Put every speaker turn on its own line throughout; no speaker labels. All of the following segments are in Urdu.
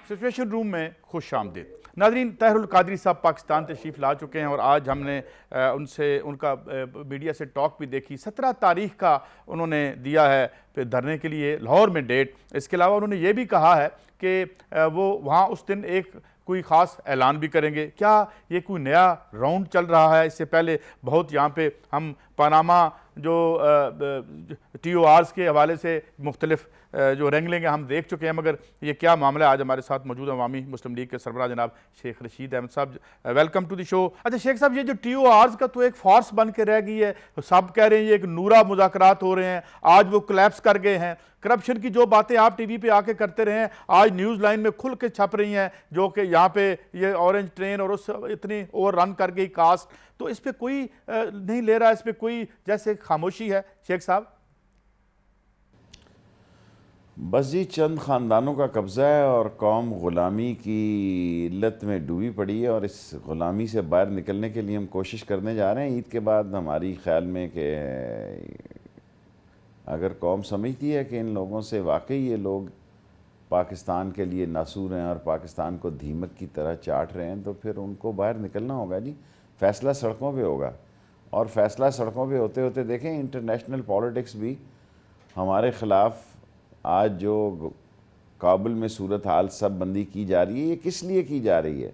سچویشن روم میں خوش آمدید ناظرین. طاہر القادری صاحب پاکستان تشریف لا چکے ہیں اور آج ہم نے ان کا میڈیا سے ٹاک بھی دیکھی. 17 تاریخ کا انہوں نے دیا ہے پھر دھرنے کے لیے لاہور میں ڈیٹ. اس کے علاوہ انہوں نے یہ بھی کہا ہے کہ وہ وہاں اس دن ایک کوئی خاص اعلان بھی کریں گے. کیا یہ کوئی نیا راؤنڈ چل رہا ہے؟ اس سے پہلے بہت یہاں پہ ہم پاناما جو ٹی او آرز کے حوالے سے مختلف جو رینگلنگ ہم دیکھ چکے ہیں, مگر یہ کیا معاملہ ہے؟ آج ہمارے ساتھ موجود ہیں عوامی مسلم لیگ کے سربراہ جناب شیخ رشید احمد صاحب. ویلکم ٹو دی شو. اچھا شیخ صاحب, یہ جو ٹی او آرز کا تو ایک فارس بن کے رہ گئی ہے. سب کہہ رہے ہیں یہ ایک نورا مذاکرات ہو رہے ہیں, آج وہ کلیپس کر گئے ہیں. کرپشن کی جو باتیں آپ ٹی وی پہ آ کے کرتے رہے ہیں آج نیوز لائن میں کھل کے چھپ رہی ہیں, جو کہ یہاں پہ یہ اورنج ٹرین اور اس اتنی اوور رن کر گئی کاسٹ. تو اس پہ کوئی نہیں لے رہا, اس پہ کوئی جیسے خاموشی ہے شیخ صاحب.
بس جی چند خاندانوں کا قبضہ ہے اور قوم غلامی کی لت میں ڈوبی پڑی ہے, اور اس غلامی سے باہر نکلنے کے لیے ہم کوشش کرنے جا رہے ہیں. عید کے بعد ہماری خیال میں کہ اگر قوم سمجھتی ہے کہ ان لوگوں سے واقعی یہ لوگ پاکستان کے لیے ناسور ہیں اور پاکستان کو دھیمک کی طرح چاٹ رہے ہیں, تو پھر ان کو باہر نکلنا ہوگا. جی فیصلہ سڑکوں پہ ہوگا, اور فیصلہ سڑکوں پہ ہوتے ہوتے دیکھیں انٹرنیشنل پولیٹکس بھی ہمارے خلاف آج جو کابل میں صورتحال سب بندی کی جا رہی ہے, یہ کس لیے کی جا رہی ہے؟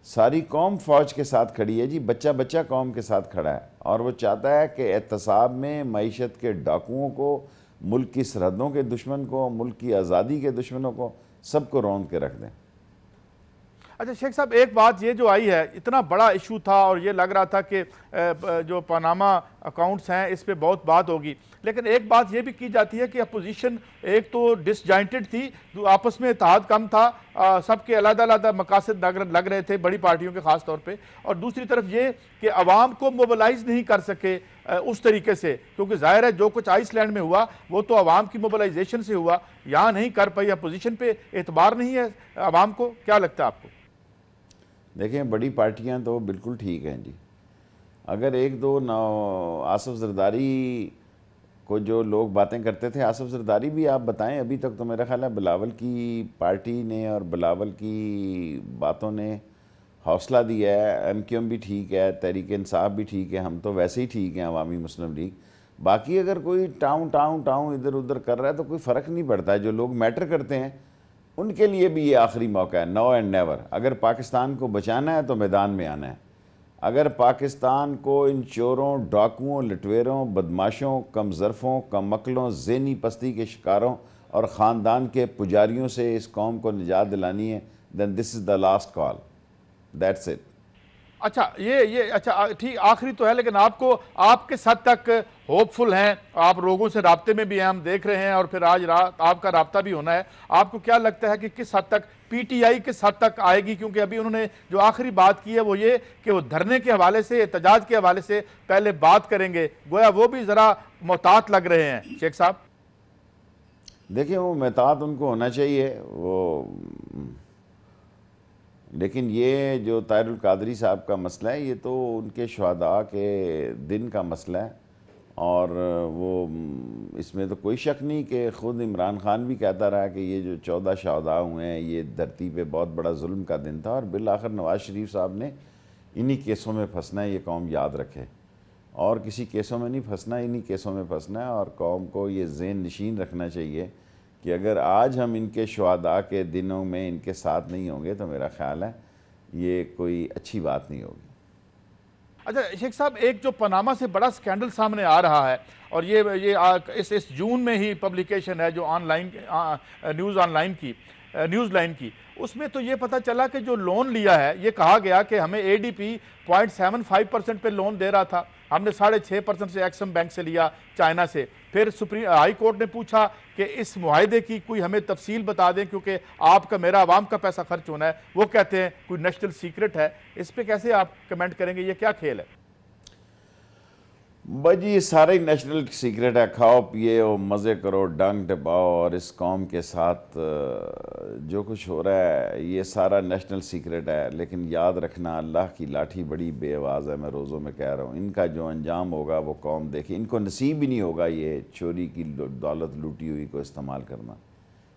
ساری قوم فوج کے ساتھ کھڑی ہے جی, بچہ بچہ قوم کے ساتھ کھڑا ہے, اور وہ چاہتا ہے کہ احتساب میں معیشت کے ڈاکوؤں کو, ملک کی سرحدوں کے دشمن کو, ملک کی آزادی کے دشمنوں کو, سب کو روند کے رکھ دیں.
اچھا شیخ صاحب, ایک بات یہ جو آئی ہے, اتنا بڑا ایشو تھا اور یہ لگ رہا تھا کہ جو پاناما اکاؤنٹس ہیں اس پہ بہت بات ہوگی, لیکن ایک بات یہ بھی کی جاتی ہے کہ اپوزیشن ایک تو ڈس جوائنٹڈ تھی, آپس میں اتحاد کم تھا, سب کے علیحدہ علیحدہ مقاصد لگ رہے تھے بڑی پارٹیوں کے خاص طور پہ, اور دوسری طرف یہ کہ عوام کو موبلائز نہیں کر سکے اس طریقے سے, کیونکہ ظاہر ہے جو کچھ آئس لینڈ میں ہوا وہ تو عوام کی موبلائزیشن سے ہوا, یہاں نہیں کر پائی. اپوزیشن پہ اعتبار نہیں ہے عوام کو, کیا لگتا ہے آپ کو؟
دیکھیں بڑی پارٹیاں تو بالکل ٹھیک ہیں جی. اگر ایک دو آصف زرداری کو جو لوگ باتیں کرتے تھے, آصف زرداری بھی آپ بتائیں, ابھی تک تو میرا خیال ہے بلاول کی پارٹی نے اور بلاول کی باتوں نے حوصلہ دیا ہے. ایم کیو ایم بھی ٹھیک ہے, تحریک انصاف بھی ٹھیک ہے, ہم تو ویسے ہی ٹھیک ہیں عوامی مسلم لیگ. باقی اگر کوئی ٹاؤن ادھر ادھر کر رہا ہے تو کوئی فرق نہیں پڑتا ہے. جو لوگ میٹر کرتے ہیں ان کے لیے بھی یہ آخری موقع ہے, نو اینڈ نیور. اگر پاکستان کو بچانا ہے تو میدان میں آنا ہے. اگر پاکستان کو ان چوروں, ڈاکوؤں, لٹویروں, بدماشوں, کم ظرفوں, کم عقلوں, ذہنی پستی کے شکاروں اور خاندان کے پجاریوں سے اس قوم کو نجات دلانی ہے, then this is the last call. That's it.
اچھا یہ اچھا ٹھیک آخری تو ہے, لیکن آپ کس حد تک ہوپ فل ہیں؟ آپ لوگوں سے رابطے میں بھی ہیں, ہم دیکھ رہے ہیں, اور پھر آج رات آپ کا رابطہ بھی ہونا ہے. آپ کو کیا لگتا ہے کہ کس حد تک پی ٹی آئی کس حد تک آئے گی؟ کیونکہ ابھی انہوں نے جو آخری بات کی ہے وہ یہ کہ وہ دھرنے کے حوالے سے, احتجاج کے حوالے سے پہلے بات کریں گے, گویا وہ بھی ذرا محتاط لگ رہے ہیں شیخ صاحب.
دیکھیں وہ محتاط ان کو ہونا چاہیے وہ, لیکن یہ جو طاہر القادری صاحب کا مسئلہ ہے یہ تو ان کے شہداء کے دن کا مسئلہ ہے, اور وہ اس میں تو کوئی شک نہیں کہ خود عمران خان بھی کہتا رہا کہ یہ جو 14 شہداء ہوئے ہیں یہ دھرتی پہ بہت بڑا ظلم کا دن تھا, اور بالآخر نواز شریف صاحب نے انہی کیسوں میں پھنسنا ہے, یہ قوم یاد رکھے, اور کسی کیسوں میں نہیں پھنسنا, انہی کیسوں میں پھنسنا ہے. اور قوم کو یہ ذہن نشین رکھنا چاہیے کہ اگر آج ہم ان کے شہداء کے دنوں میں ان کے ساتھ نہیں ہوں گے تو میرا خیال ہے یہ کوئی اچھی بات نہیں ہوگی.
اچھا شیخ صاحب, ایک جو پاناما سے بڑا سکینڈل سامنے آ رہا ہے, اور یہ اس جون میں ہی پبلیکیشن ہے جو نیوز لائن کی, اس میں تو یہ پتہ چلا کہ جو لون لیا ہے, یہ کہا گیا کہ ہمیں اے ڈی پی 0.75% پہ لون دے رہا تھا, ہم نے 6.5% سے ایکسم بینک سے لیا, چائنا سے. پھر ہائی کورٹ نے پوچھا کہ اس معاہدے کی کوئی ہمیں تفصیل بتا دیں کیونکہ آپ کا میرا عوام کا پیسہ خرچ ہونا ہے. وہ کہتے ہیں کوئی نیشنل سیکرٹ ہے. اس پہ کیسے آپ کمنٹ کریں گے, یہ کیا کھیل ہے؟
بھائی یہ سارا ہی نیشنل سیکرٹ ہے, کھاؤ پیے اور مزے کرو, ڈنگ ٹپاؤ, اور اس قوم کے ساتھ جو کچھ ہو رہا ہے یہ سارا نیشنل سیکرٹ ہے. لیکن یاد رکھنا اللہ کی لاٹھی بڑی بے آواز ہے, میں روزوں میں کہہ رہا ہوں. ان کا جو انجام ہوگا وہ قوم دیکھے, ان کو نصیب ہی نہیں ہوگا یہ چوری کی دولت لوٹی ہوئی کو استعمال کرنا.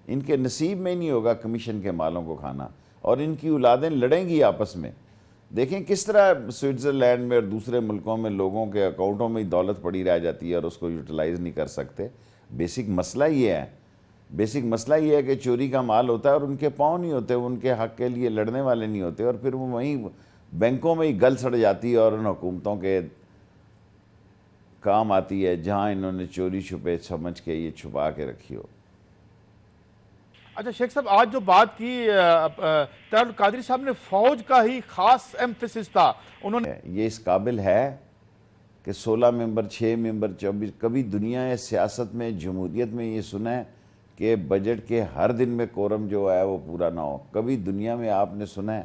ان کے نصیب میں نہیں ہوگا کمیشن کے مالوں کو کھانا، اور ان کی اولادیں لڑیں گی آپس میں۔ دیکھیں کس طرح سوئٹزرلینڈ میں اور دوسرے ملکوں میں لوگوں کے اکاؤنٹوں میں دولت پڑی رہ جاتی ہے اور اس کو یوٹیلائز نہیں کر سکتے۔ بیسک مسئلہ یہ ہے کہ چوری کا مال ہوتا ہے اور ان کے پاؤں نہیں ہوتے، ان کے حق کے لیے لڑنے والے نہیں ہوتے، اور پھر وہ وہیں بینکوں میں ہی گل سڑ جاتی ہے اور ان حکومتوں کے کام آتی ہے جہاں انہوں نے چوری چھپے سمجھ کے یہ چھپا کے رکھی ہو۔
اچھا شیخ صاحب، آج جو بات کی طاہر القادری صاحب نے، فوج کا ہی خاص ایمفیسس تھا، انہوں نے
یہ اس قابل ہے کہ 16 ممبر 6 ممبر 24، کبھی دنیا سیاست میں جمہوریت میں یہ سنا ہے کہ بجٹ کے ہر دن میں کورم جو ہے وہ پورا نہ ہو؟ کبھی دنیا میں آپ نے سنا ہے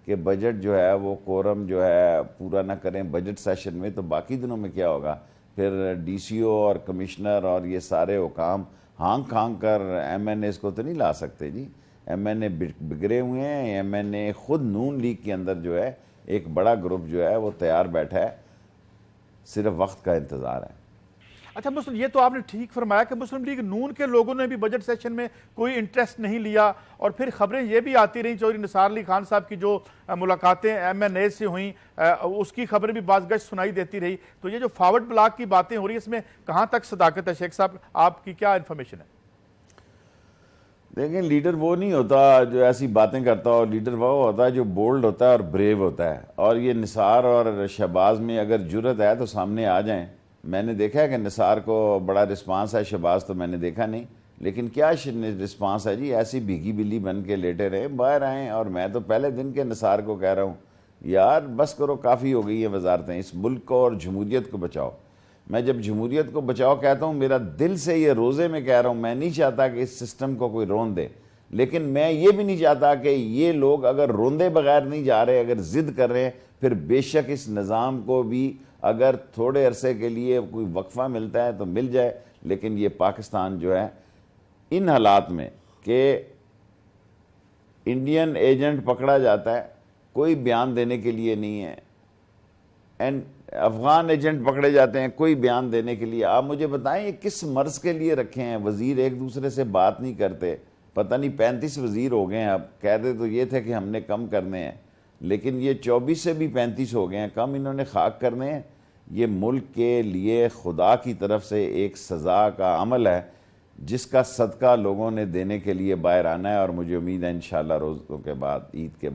کہ بجٹ جو ہے وہ کورم جو ہے پورا نہ کریں بجٹ سیشن میں؟ تو باقی دنوں میں کیا ہوگا؟ پھر ڈی سی او اور کمشنر اور یہ سارے حکام ہانگ کر ایم این ایز کو تو نہیں لا سکتے جی۔ ایم این اے بگڑے ہوئے ہیں، ایم این اے خود نون لیگ کے اندر جو ہے ایک بڑا گروپ جو ہے وہ تیار بیٹھا ہے، صرف وقت کا انتظار ہے۔
اچھا یہ تو آپ نے ٹھیک فرمایا کہ مسلم لیگ نون کے لوگوں نے بھی بجٹ سیشن میں کوئی انٹرسٹ نہیں لیا، اور پھر خبریں یہ بھی آتی رہیں چودھری نثار علی خان صاحب کی جو ملاقاتیں ایم این اے سے ہوئیں اس کی خبریں بھی بعض گشت سنائی دیتی رہی۔ تو یہ جو فارورڈ بلاک کی باتیں ہو رہی ہیں اس میں کہاں تک صداقت ہے شیخ صاحب؟ آپ کی کیا انفارمیشن ہے؟
دیکھیں لیڈر وہ نہیں ہوتا جو ایسی باتیں کرتا ہو، لیڈر وہ ہوتا ہے جو بولڈ ہوتا ہے اور بریو ہوتا ہے، اور یہ نثار اور شہباز میں اگر جرت ہے تو سامنے آ جائیں۔ میں نے دیکھا ہے کہ نثار کو بڑا رسپانس ہے، شہباز تو میں نے دیکھا نہیں، لیکن کیا رسپانس ہے جی؟ ایسی بھیگی بلی بن کے لیٹے رہے، باہر آئیں۔ اور میں تو پہلے دن کے نثار کو کہہ رہا ہوں یار بس کرو، کافی ہو گئی ہیں وزارتیں، اس ملک کو اور جمہوریت کو بچاؤ۔ میں جب جمہوریت کو بچاؤ کہتا ہوں میرا دل سے یہ روزے میں کہہ رہا ہوں، میں نہیں چاہتا کہ اس سسٹم کو کوئی رون دے، لیکن میں یہ بھی نہیں چاہتا کہ یہ لوگ اگر روندے بغیر نہیں جا رہے، اگر ضد کر رہے ہیں، پھر بے شک اس نظام کو بھی اگر تھوڑے عرصے کے لیے کوئی وقفہ ملتا ہے تو مل جائے، لیکن یہ پاکستان جو ہے ان حالات میں کہ انڈین ایجنٹ پکڑا جاتا ہے، کوئی بیان دینے کے لیے نہیں ہے، افغان ایجنٹ پکڑے جاتے ہیں، کوئی بیان دینے کے لیے۔ آپ مجھے بتائیں یہ کس مرض کے لیے رکھے ہیں؟ وزیر ایک دوسرے سے بات نہیں کرتے، پتہ نہیں 35 وزیر ہو گئے ہیں، اب کہتے تو یہ تھے کہ ہم نے کم کرنے ہیں، لیکن یہ 24 سے بھی 35 ہو گئے ہیں، کم انہوں نے خاک کرنے ہیں۔ یہ ملک کے لیے خدا کی طرف سے ایک سزا کا عمل ہے جس کا صدقہ لوگوں نے دینے کے لیے باہر آنا ہے، اور مجھے امید ہے انشاءاللہ روزوں کے بعد عید کے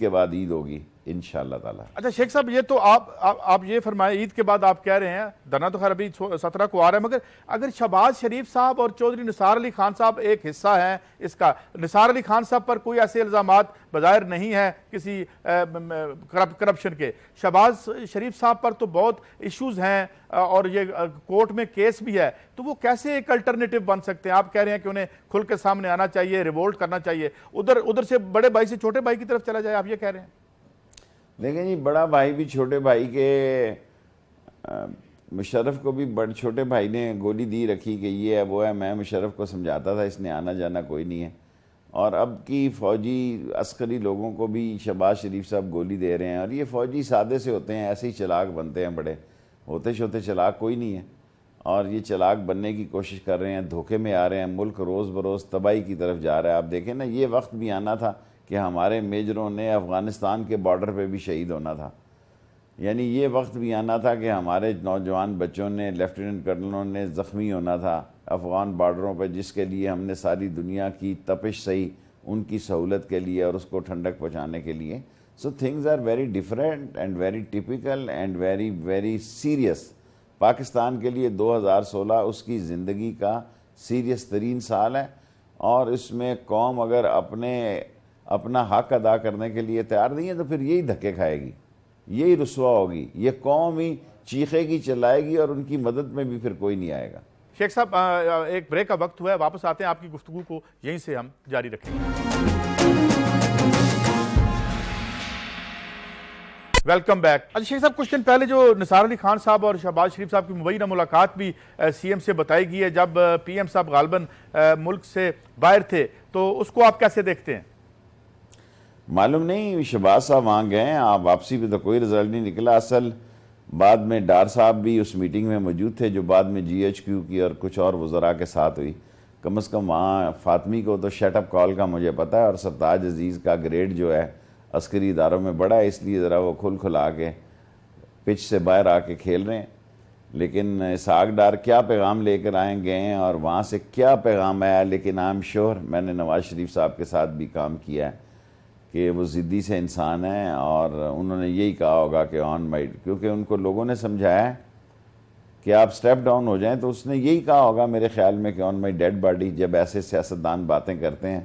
بعد عید ہوگی انشاءاللہ تعالی۔
اچھا شیخ صاحب، یہ تو آپ یہ فرمائیں عید کے بعد آپ کہہ رہے ہیں، دھرنا تو خیر ابھی 17 کو آ رہا ہے، مگر اگر شہباز شریف صاحب اور چودھری نثار علی خان صاحب ایک حصہ ہیں اس کا، نثار علی خان صاحب پر کوئی ایسے الزامات بظاہر نہیں ہیں کسی کرپشن کے، شہباز شریف صاحب پر تو بہت ایشوز ہیں اور یہ کورٹ میں کیس بھی ہے، تو وہ کیسے ایک الٹرنیٹو بن سکتے ہیں؟ آپ کہہ رہے ہیں کہ انہیں کھل کے سامنے آنا چاہیے، ریوولٹ کرنا چاہیے، ادھر سے بڑے بھائی سے چھوٹے بھائی کی طرف چلا جائے، آپ یہ کہہ رہے ہیں؟
دیکھیں جی، بڑا بھائی بھی چھوٹے بھائی کے، مشرف کو بھی چھوٹے بھائی نے گولی دی رکھی کہ یہ ہے وہ ہے، میں مشرف کو سمجھاتا تھا اس نے آنا جانا کوئی نہیں ہے، اور اب کی فوجی عسکری لوگوں کو بھی شہباز شریف صاحب گولی دے رہے ہیں، اور یہ فوجی سادے سے ہوتے ہیں، ایسے ہی چلاک بنتے ہیں، بڑے ہوتے شوتے چلاک کوئی نہیں ہے، اور یہ چلاک بننے کی کوشش کر رہے ہیں، دھوکے میں آ رہے ہیں، ملک روز بروز تباہی کی طرف جا رہا ہے۔ آپ دیکھیں نا، یہ وقت بھی آنا تھا کہ ہمارے میجروں نے افغانستان کے بارڈر پہ بھی شہید ہونا تھا، یعنی یہ وقت بھی آنا تھا کہ ہمارے نوجوان بچوں نے، لیفٹیننٹ کرنلوں نے زخمی ہونا تھا افغان بارڈروں پہ، جس کے لیے ہم نے ساری دنیا کی تپش سہی ان کی سہولت کے لیے اور اس کو ٹھنڈک پہنچانے کے لیے۔ So things are very different and very typical and very very serious. Pakistan کے لیے 2016 اس کی زندگی کا سیریس ترین سال ہے، اور اس میں قوم اگر اپنا حق ادا کرنے کے لیے تیار نہیں ہے تو پھر یہی دھکے کھائے گی، یہی رسوا ہوگی، یہ قوم ہی چیخے گی، چلائے گی، اور ان کی مدد میں بھی پھر کوئی نہیں آئے گا۔
شیخ صاحب ایک بریک کا وقت ہوا ہے، واپس آتے ہیں، آپ کی گفتگو کو یہیں سے ہم جاری رکھیں گے۔ Welcome back. اچھا شیخ صاحب، کچھ دن پہلے جو نثار علی خان صاحب اور شہباز شریف صاحب کی مبینہ ملاقات بھی سی ایم سے بتائی گئی ہے، جب پی ایم صاحب غالباً ملک سے باہر تھے، تو اس کو آپ کیسے دیکھتے ہیں؟
معلوم نہیں، شہباز صاحب وہاں گئے ہیں، آپ واپسی پہ تو کوئی رزلٹ نہیں نکلا۔ اصل بعد میں ڈار صاحب بھی اس میٹنگ میں موجود تھے جو بعد میں جی ایچ کیو کی اور کچھ اور وزراء کے ساتھ ہوئی۔ کم از کم وہاں فاطمی کو تو شٹ اپ کال کا مجھے پتہ ہے، اور سرتاج عزیز کا گریڈ جو ہے عسکری اداروں میں بڑا ہے، اس لیے ذرا وہ کھلا کے پچ سے باہر آ کے کھیل رہے ہیں. لیکن اسحاق ڈار کیا پیغام لے کر آئیں گئے ہیں اور وہاں سے کیا پیغام آیا، لیکن آئی ایم شیور میں نے نواز شریف صاحب کے ساتھ بھی کام کیا ہے کہ وہ ضدی سے انسان ہیں، اور انہوں نے یہی کہا ہوگا کہ آن مائی، کیونکہ ان کو لوگوں نے سمجھایا ہے کہ آپ سٹیپ ڈاؤن ہو جائیں، تو اس نے یہی کہا ہوگا میرے خیال میں کہ آن مائی ڈیڈ باڈی. جب ایسے سیاستدان باتیں کرتے ہیں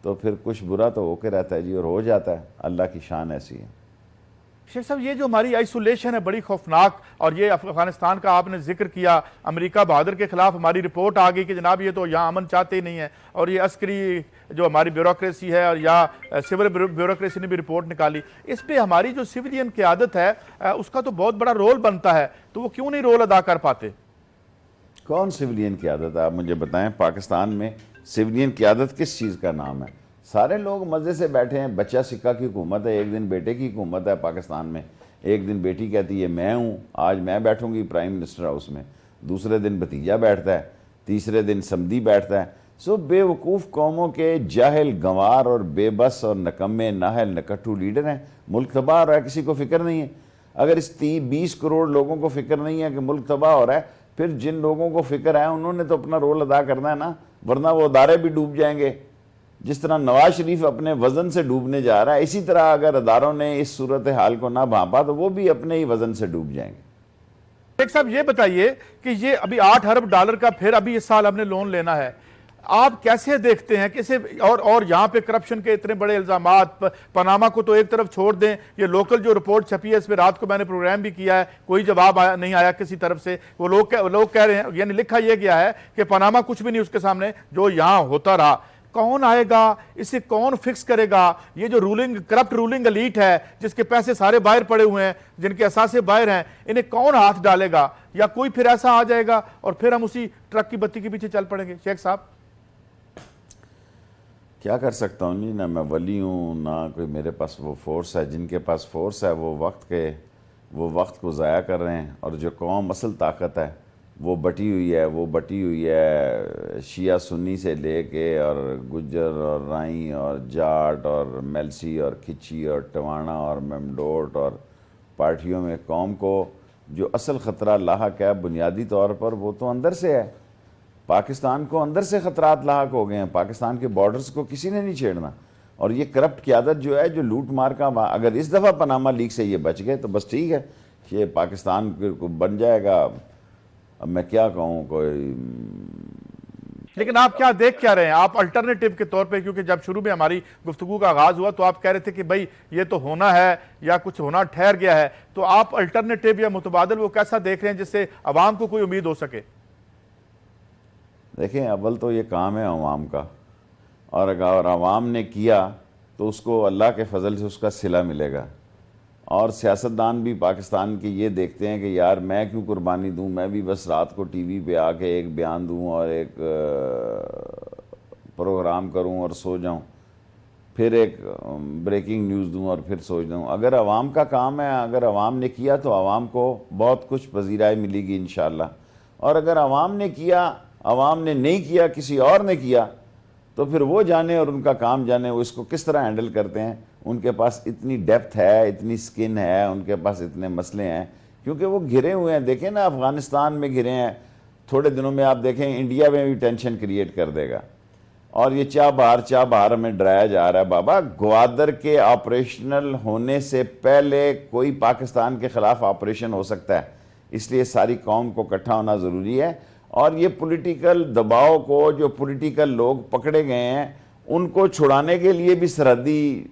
تو پھر کچھ برا تو ہو کے رہتا ہے جی، اور ہو جاتا ہے، اللہ کی شان ایسی ہے.
شیخ صاحب یہ جو ہماری آئسولیشن ہے بڑی خوفناک، اور یہ افغانستان کا آپ نے ذکر کیا، امریکہ بہادر کے خلاف ہماری رپورٹ آ گئی کہ جناب یہ تو یہاں امن چاہتے ہی نہیں ہے، اور یہ عسکری جو ہماری بیوروکریسی ہے اور یا سول بیوروکریسی نے بھی رپورٹ نکالی. اس پہ ہماری جو سویلین قیادت ہے اس کا تو بہت بڑا رول بنتا ہے، تو وہ کیوں نہیں رول ادا کر پاتے؟
کون سویلین قیادت ہے آپ مجھے بتائیں؟ پاکستان میں سویلین قیادت کس چیز کا نام ہے؟ سارے لوگ مزے سے بیٹھے ہیں. بچہ سکہ کی حکومت ہے، ایک دن بیٹے کی حکومت ہے پاکستان میں، ایک دن بیٹی کہتی ہے میں ہوں، آج میں بیٹھوں گی پرائم منسٹر ہاؤس میں، دوسرے دن بھتیجا بیٹھتا ہے، تیسرے دن سمدھی بیٹھتا ہے. بے وقوف قوموں کے جاہل گنوار اور بے بس اور نکمے ناہل نکٹھو لیڈر ہیں. ملک تباہ ہو رہا ہے، کسی کو فکر نہیں ہے. اگر اس 20 کروڑ لوگوں کو فکر نہیں ہے کہ ملک تباہ ہو رہا ہے، پھر جن لوگوں کو فکر ہے انہوں نے تو اپنا رول ادا کرنا ہے نا، ورنہ وہ ادارے بھی ڈوب جائیں گے. جس طرح نواز شریف اپنے وزن سے ڈوبنے جا رہا ہے، اسی طرح اگر اداروں نے اس صورتحال کو نہ بھانپا تو وہ بھی اپنے ہی وزن سے ڈوب جائیں گے.
شیخ صاحب یہ بتائیے کہ یہ ابھی 8 ارب ڈالر کا پھر ابھی اس سال ہم نے لون لینا ہے، آپ کیسے دیکھتے ہیں کیسے؟ اور یہاں پہ کرپشن کے اتنے بڑے الزامات، پاناما کو تو ایک طرف چھوڑ دیں، یہ لوکل جو رپورٹ چھپی ہے اس پہ رات کو میں نے پروگرام بھی کیا ہے، کوئی جواب نہیں آیا کسی طرف سے. وہ لوگ کہہ رہے ہیں، یعنی لکھا یہ گیا ہے کہ پاناما کچھ بھی نہیں اس کے سامنے، جو یہاں ہوتا رہا. کون آئے گا اسے؟ کون فکس کرے گا؟ یہ جو کرپٹ رولنگ الیٹ ہے جس کے پیسے سارے باہر پڑے ہوئے ہیں، جن کے اثاثے باہر ہیں، انہیں کون ہاتھ ڈالے گا؟ یا کوئی پھر ایسا آ جائے گا اور پھر ہم اسی ٹرک کی بتی کے پیچھے چل پڑیں گے؟ شیخ صاحب
کیا کر سکتا ہوں جی، نہ میں ولی ہوں نہ کوئی میرے پاس وہ فورس ہے. جن کے پاس فورس ہے وہ وقت کو ضائع کر رہے ہیں، اور جو قوم اصل طاقت ہے وہ بٹی ہوئی ہے شیعہ سنی سے لے کے، اور گجر اور رائیں اور جاٹ اور میلسی اور کھچی اور ٹوانا اور ممڈوٹ اور پارٹیوں میں. قوم کو جو اصل خطرہ لاحق ہے بنیادی طور پر وہ تو اندر سے ہے. پاکستان کو اندر سے خطرات لاحق ہو گئے ہیں، پاکستان کے بارڈرز کو کسی نے نہیں چھیڑنا. اور یہ کرپٹ قیادت جو ہے، جو لوٹ مار کا، اگر اس دفعہ پاناما لیک سے یہ بچ گئے تو بس ٹھیک ہے، یہ پاکستان کو بن جائے گا. اب میں کیا کہوں کوئی.
لیکن آپ کیا دیکھ کیا رہے ہیں آپ الٹرنیٹیو کے طور پہ؟ کیونکہ جب شروع میں ہماری گفتگو کا آغاز ہوا تو آپ کہہ رہے تھے کہ بھائی یہ تو ہونا ہے یا کچھ ہونا ٹھہر گیا ہے، تو آپ الٹرنیٹیو یا متبادل وہ کیسا دیکھ رہے ہیں جس سے عوام کو کوئی امید ہو سکے؟
دیکھیں، اول تو یہ کام ہے عوام کا، اور اگر عوام نے کیا تو اس کو اللہ کے فضل سے اس کا صلہ ملے گا. اور سیاستدان بھی پاکستان کے یہ دیکھتے ہیں کہ یار میں کیوں قربانی دوں، میں بھی بس رات کو ٹی وی پہ آ کے ایک بیان دوں اور ایک پروگرام کروں اور سو جاؤں، پھر ایک بریکنگ نیوز دوں اور پھر سو جاؤں. اگر عوام کا کام ہے، اگر عوام نے کیا تو عوام کو بہت کچھ پذیرائی ملے گی انشاءاللہ. اور اگر عوام نے کیا، عوام نے نہیں کیا، کسی اور نے کیا، تو پھر وہ جانے اور ان کا کام جانے وہ اس کو کس طرح ہینڈل کرتے ہیں. ان کے پاس اتنی ڈیپتھ ہے، اتنی سکن ہے، ان کے پاس اتنے مسئلے ہیں، کیونکہ وہ گھرے ہوئے ہیں. دیکھیں نا، افغانستان میں گھرے ہیں، تھوڑے دنوں میں آپ دیکھیں انڈیا میں بھی ٹینشن کریٹ کر دے گا. اور یہ چاہ بہار ہمیں ڈرایا جا رہا ہے. بابا، گوادر کے آپریشنل ہونے سے پہلے کوئی پاکستان کے خلاف آپریشن ہو سکتا ہے، اس لیے ساری قوم کو اکٹھا ہونا ضروری ہے. اور یہ پولیٹیکل دباؤ کو، جو پولیٹیکل لوگ پکڑے گئے ہیں ان کو چھڑانے کے لیے بھی سرحدی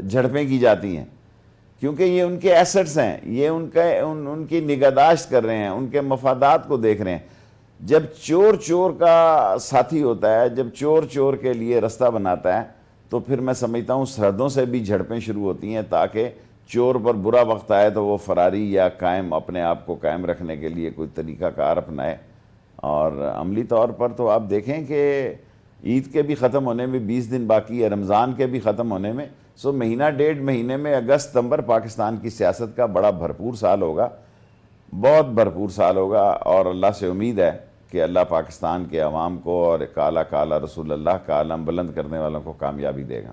جھڑپیں کی جاتی ہیں، کیونکہ یہ ان کے ایسٹس ہیں، یہ ان کی نگہداشت کر رہے ہیں، ان کے مفادات کو دیکھ رہے ہیں. جب چور کا ساتھی ہوتا ہے، جب چور کے لیے رستہ بناتا ہے، تو پھر میں سمجھتا ہوں سرحدوں سے بھی جھڑپیں شروع ہوتی ہیں، تاکہ چور پر برا وقت آئے تو وہ فراری یا اپنے آپ کو قائم رکھنے کے لیے کوئی طریقہ کار اپنائے. اور عملی طور پر تو آپ دیکھیں کہ عید کے بھی ختم ہونے میں 20 دن باقی ہے، رمضان کے بھی ختم ہونے میں، مہینہ ڈیڑھ مہینے میں اگست ستمبر پاکستان کی سیاست کا بڑا بھرپور سال ہوگا، بہت بھرپور سال ہوگا. اور اللہ سے امید ہے کہ اللہ پاکستان کے عوام کو اور کالا کالا رسول اللہ کا علم بلند کرنے والوں کو کامیابی دے گا۔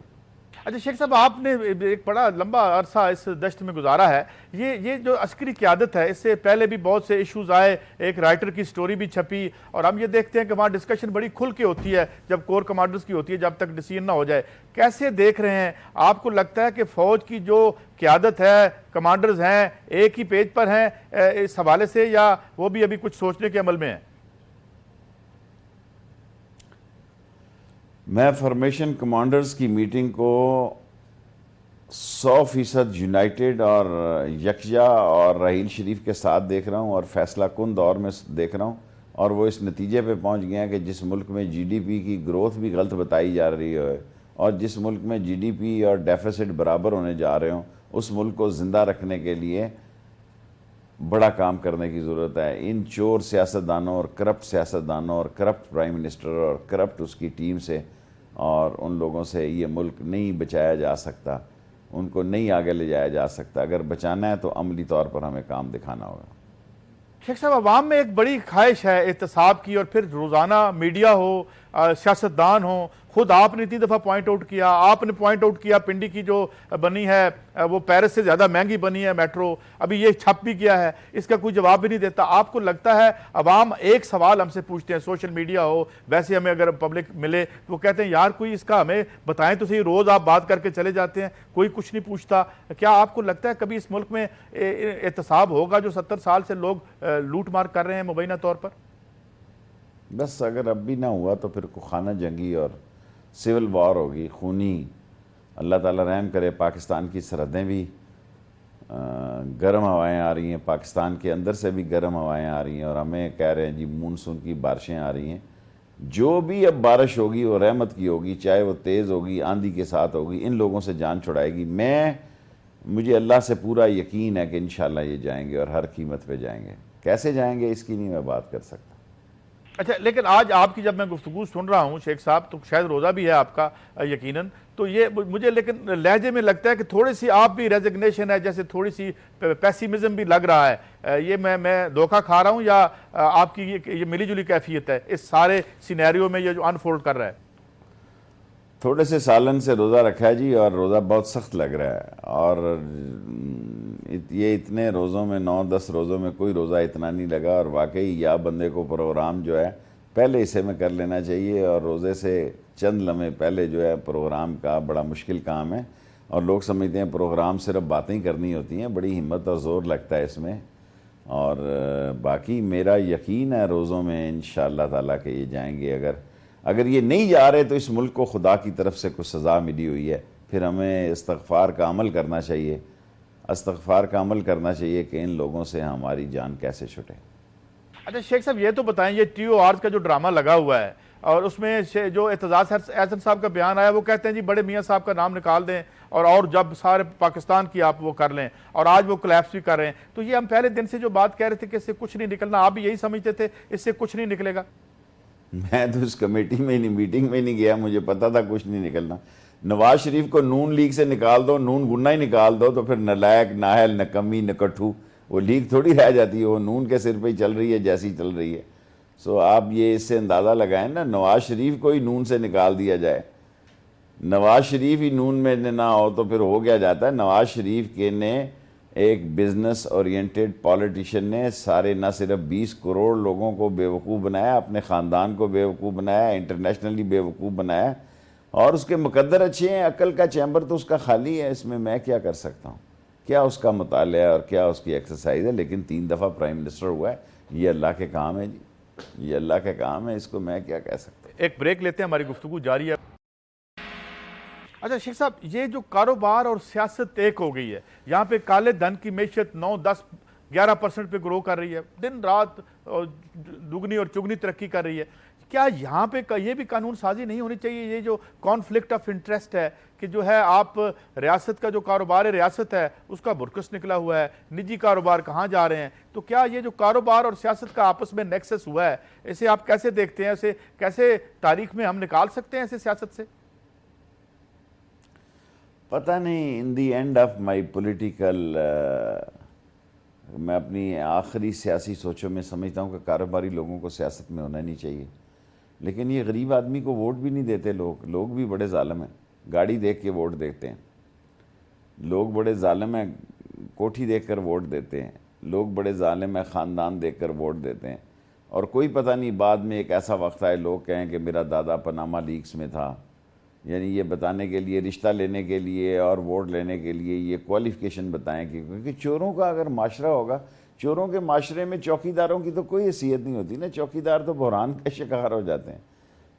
اچھا شیخ صاحب، آپ نے ایک بڑا لمبا عرصہ اس دشت میں گزارا ہے، یہ جو عسکری قیادت ہے، اس سے پہلے بھی بہت سے ایشوز آئے، ایک رائٹر کی سٹوری بھی چھپی، اور ہم یہ دیکھتے ہیں کہ وہاں ڈسکشن بڑی کھل کے ہوتی ہے جب کور کمانڈرز کی ہوتی ہے، جب تک ڈیسیژن نہ ہو جائے۔ کیسے دیکھ رہے ہیں آپ کو لگتا ہے کہ فوج کی جو قیادت ہے، کمانڈرز ہیں، ایک ہی پیج پر ہیں اس حوالے سے، یا وہ بھی ابھی کچھ سوچنے کے عمل میں ہیں؟
میں فارمیشن کمانڈرز کی میٹنگ کو 100% یونائٹڈ اور یکجا اور رحیل شریف کے ساتھ دیکھ رہا ہوں، اور فیصلہ کن دور میں دیکھ رہا ہوں، اور وہ اس نتیجے پہ پہنچ گیا کہ جس ملک میں جی ڈی پی کی گروتھ بھی غلط بتائی جا رہی ہے، اور جس ملک میں جی ڈی پی اور ڈیفیسٹ برابر ہونے جا رہے ہوں، اس ملک کو زندہ رکھنے کے لیے بڑا کام کرنے کی ضرورت ہے۔ ان چور سیاستدانوں اور کرپٹ سیاستدانوں اور کرپٹ پرائم منسٹر اور کرپٹ اس کی ٹیم سے اور ان لوگوں سے یہ ملک نہیں بچایا جا سکتا، ان کو نہیں آگے لے جایا جا سکتا۔ اگر بچانا ہے تو عملی طور پر ہمیں کام دکھانا ہوگا۔
شیخ صاحب، عوام میں ایک بڑی خواہش ہے احتساب کی، اور پھر روزانہ میڈیا ہو، سیاستدان ہوں، خود آپ نے 3 دفعہ پوائنٹ آؤٹ کیا، آپ نے پوائنٹ آؤٹ کیا پنڈی کی جو بنی ہے وہ پیرس سے زیادہ مہنگی بنی ہے میٹرو، ابھی یہ چھپ بھی کیا ہے، اس کا کوئی جواب بھی نہیں دیتا۔ آپ کو لگتا ہے عوام ایک سوال ہم سے پوچھتے ہیں، سوشل میڈیا ہو، ویسے ہمیں اگر پبلک ملے تو وہ کہتے ہیں یار کوئی اس کا ہمیں بتائیں تو صحیح، روز آپ بات کر کے چلے جاتے ہیں، کوئی کچھ نہیں پوچھتا۔ کیا آپ کو لگتا ہے کبھی اس ملک میں احتساب ہوگا جو 70 سال سے لوگ لوٹ مار کر رہے ہیں مبینہ طور پر؟
بس اگر اب بھی نہ ہوا تو پھر کو خانہ جنگی اور سول وار ہوگی، خونی۔ اللہ تعالیٰ رحم کرے، پاکستان کی سرحدیں بھی گرم ہوائیں آ رہی ہیں، پاکستان کے اندر سے بھی گرم ہوائیں آ رہی ہیں، اور ہمیں کہہ رہے ہیں جی مونسون کی بارشیں آ رہی ہیں۔ جو بھی اب بارش ہوگی وہ رحمت کی ہوگی، چاہے وہ تیز ہوگی، آندھی کے ساتھ ہوگی، ان لوگوں سے جان چھڑائے گی۔ مجھے اللہ سے پورا یقین ہے کہ انشاءاللہ یہ جائیں گے، اور ہر قیمت پہ جائیں گے۔ کیسے جائیں گے اس کی نہیں میں بات کر سکتا۔
اچھا، لیکن آج آپ کی جب میں گفتگو سن رہا ہوں شیخ صاحب، تو شاید روزہ بھی ہے آپ کا یقیناً، تو یہ مجھے لیکن لہجے میں لگتا ہے کہ تھوڑی سی آپ بھی ریزگنیشن ہے، جیسے تھوڑی سی پیسیمزم بھی لگ رہا ہے۔ یہ میں دھوکہ کھا رہا ہوں، یا آپ کی یہ ملی جلی کیفیت ہے اس سارے سینیریو میں یہ جو انفولڈ کر رہا ہے؟
تھوڑے سے سالن سے روزہ رکھا ہے جی، اور روزہ بہت سخت لگ رہا ہے، اور یہ اتنے روزوں میں 9-10 روزوں میں کوئی روزہ اتنا نہیں لگا، اور واقعی یا بندے کو پروگرام جو ہے پہلے حصے میں کر لینا چاہیے، اور روزے سے چند لمحے پہلے جو ہے پروگرام کا بڑا مشکل کام ہے، اور لوگ سمجھتے ہیں پروگرام صرف باتیں کرنی ہوتی ہیں، بڑی ہمت اور زور لگتا ہے اس میں۔ اور باقی میرا یقین ہے روزوں میں انشاءاللہ تعالیٰ کہ یہ جائیں گے۔ اگر یہ نہیں جا رہے تو اس ملک کو خدا کی طرف سے کچھ سزا ملی ہوئی ہے، پھر ہمیں استغفار کا عمل کرنا چاہیے، کہ ان لوگوں سے ہماری جان کیسے چھٹے۔
اچھا شیخ صاحب، یہ تو بتائیں، یہ ٹی او آرز کا جو ڈرامہ لگا ہوا ہے، اور اس میں جو اعتزاز احسن صاحب کا بیان آیا، وہ کہتے ہیں جی بڑے میاں صاحب کا نام نکال دیں، اور جب سارے پاکستان کی آپ وہ کر لیں، اور آج وہ کلیپس بھی کر رہے ہیں۔ تو یہ ہم پہلے دن سے جو بات کہہ رہے تھے کہ اس سے کچھ نہیں نکلنا، آپ بھی یہی سمجھتے تھے اس سے کچھ نہیں نکلے گا؟
میں تو اس کمیٹی میں نہیں، میٹنگ میں نہیں گیا، مجھے پتا تھا کچھ نہیں نکلنا۔ نواز شریف کو نون لیگ سے نکال دو، نون گنا ہی نکال دو، تو پھر نالائق، نااہل، نکمی، نکٹھو، وہ لیگ تھوڑی رہ جاتی ہے، وہ نون کے سر پہ ہی چل رہی ہے جیسی چل رہی ہے۔ سو آپ یہ اس سے اندازہ لگائیں نا، نواز شریف کو ہی نون سے نکال دیا جائے، نواز شریف ہی نون میں نہ ہو تو پھر ہو گیا جاتا ہے۔ نواز شریف کے نے ایک بزنس اورینٹڈ پولیٹیشین نے سارے نہ صرف 20 کروڑ لوگوں کو بیوقوف بنایا، اپنے خاندان کو بیوقوف بنایا، انٹرنیشنلی بیوقوف بنایا، اور اس کے مقدر اچھے ہیں، عقل کا چیمبر تو اس کا خالی ہے۔ اس میں کیا کر سکتا ہوں؟ کیا اس کا مطالعہ ہے اور کیا اس کی ایکسرسائز ہے؟ لیکن 3 دفعہ پرائم منسٹر ہوا ہے، یہ اللہ کے کام ہے جی، یہ اللہ کے کام ہے، اس کو میں کیا کہہ سکتا ہوں۔
ایک بریک لیتے ہیں، ہماری گفتگو جاری ہے۔ اچھا شیخ صاحب، یہ جو کاروبار اور سیاست ایک ہو گئی ہے، یہاں پہ کالے دھن کی معیشت 9-10-11% پہ گرو کر رہی ہے، دن رات دگنی اور چگنی ترقی کر رہی ہے۔ کیا یہاں پہ یہ بھی قانون سازی نہیں ہونی چاہیے؟ یہ جو کانفلکٹ آف انٹرسٹ ہے کہ جو ہے آپ ریاست کا جو کاروبار ریاست ہے اس کا برکس نکلا ہوا ہے، نجی کاروبار کہاں جا رہے ہیں؟ تو کیا یہ جو کاروبار اور سیاست کا آپس میں نیکسس ہوا ہے، اسے آپ کیسے دیکھتے ہیں؟ اسے کیسے تاریخ میں ہم نکال سکتے ہیں اسے سیاست سے؟
پتہ نہیں، in the end of my political میں اپنی آخری سیاسی سوچوں میں سمجھتا ہوں کہ کاروباری لوگوں کو سیاست میں ہونا نہیں چاہیے، لیکن یہ غریب آدمی کو ووٹ بھی نہیں دیتے لوگ بھی بڑے ظالم ہیں، گاڑی دیکھ کے ووٹ دیتے ہیں، لوگ بڑے ظالم ہیں، کوٹھی دیکھ کر ووٹ دیتے ہیں، لوگ بڑے ظالم ہیں، خاندان دیکھ کر ووٹ دیتے ہیں، اور کوئی پتہ نہیں بعد میں ایک ایسا وقت آئے لوگ کہیں کہ میرا دادا پاناما لیکس میں تھا، یعنی یہ بتانے کے لیے، رشتہ لینے کے لیے اور ووٹ لینے کے لیے یہ کوالیفیکیشن بتائیں کہ کیونکہ چوروں کا اگر معاشرہ ہوگا، چوروں کے معاشرے میں چوکیداروں کی تو کوئی حیثیت نہیں ہوتی نا، چوکیدار تو بحران کا شکار ہو جاتے ہیں۔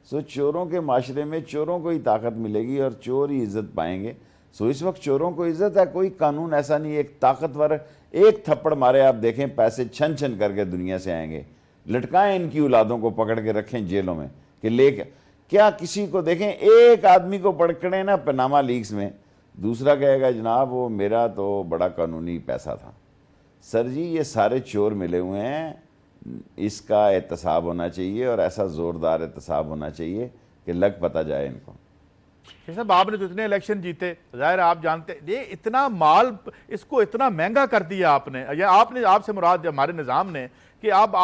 سو چوروں کے معاشرے میں چوروں کو ہی طاقت ملے گی اور چور ہی عزت پائیں گے۔ سو اس وقت چوروں کو عزت ہے، کوئی قانون ایسا نہیں، ایک طاقتور ایک تھپڑ مارے آپ دیکھیں پیسے چھن چھن کر کے دنیا سے آئیں گے، لٹکائیں ان کی اولادوں کو پکڑ کے رکھیں جیلوں میں کہ لے کے کیا کسی کو دیکھیں ایک آدمی کو پکڑے نا پاناما لیکس میں، دوسرا کہے گا جناب وہ میرا تو بڑا قانونی پیسہ تھا۔ سر جی یہ سارے چور ملے ہوئے ہیں، اس کا احتساب ہونا چاہیے اور ایسا زوردار احتساب ہونا چاہیے کہ لگ پتہ جائے ان کو۔
صاحب آپ نے تو اتنے الیکشن جیتے، ظاہر آپ جانتے یہ اتنا مال اس کو اتنا مہنگا کر دیا آپ نے، یا آپ سے مراد ہمارے نظام نے کہ آپ